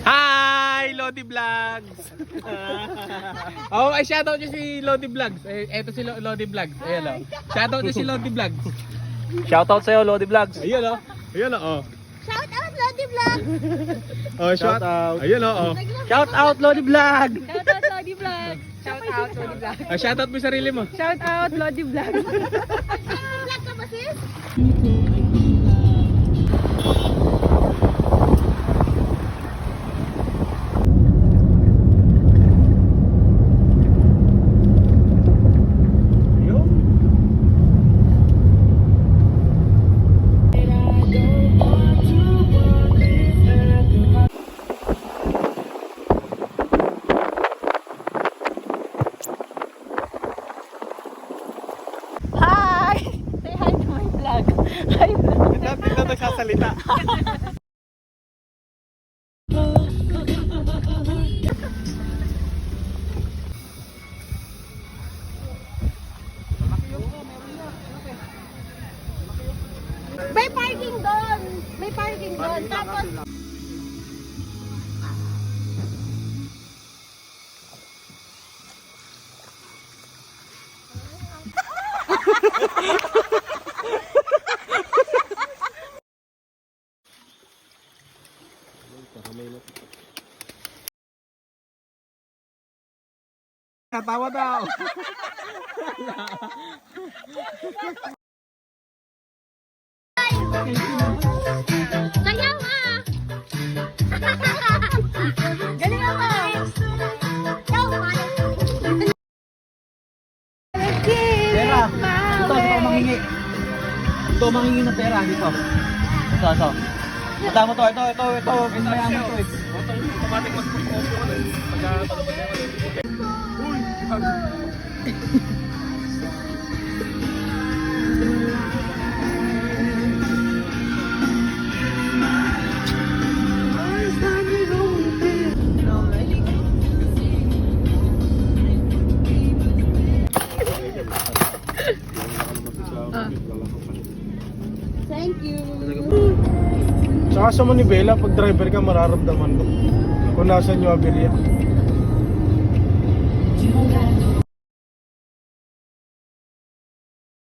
Hi, Lodi Vlogs. Oh, ay shoutout niyo si Lodi Vlogs. Eto si Lodi Vlogs. Ayan oh. Shoutout niyo si Lodi Vlogs. Shoutout sa'yo, Lodi Vlogs. Ayun oh. Ayun oh. Shout out Lodi Vlog! Oh, shout out. Ayun oh. Shout out, Lodi Vlog. Shout out Lodi Vlog! Shout out Lodi Vlog! Shoutout mo yung sarili mo. Shout out Lodi Vlog! Vlog ka ba sis? Hi! Say hi to my vlog. Hi vlog. Dito nagsasalita. May parking doon. May parking doon. Tapos Natawa daw. sayaw ah! Galing ako! Sayaw Pera. Ito mangingi. Ito mangingi ng pera dito. Ito. Ito mo to. Ito. Mayaman to eh. Automatic mas kukupo ko na. Pagka Uy! Thank you! Saka sa Manibela, pag driver ka, mararamdaman mo kung nasan yung aberya.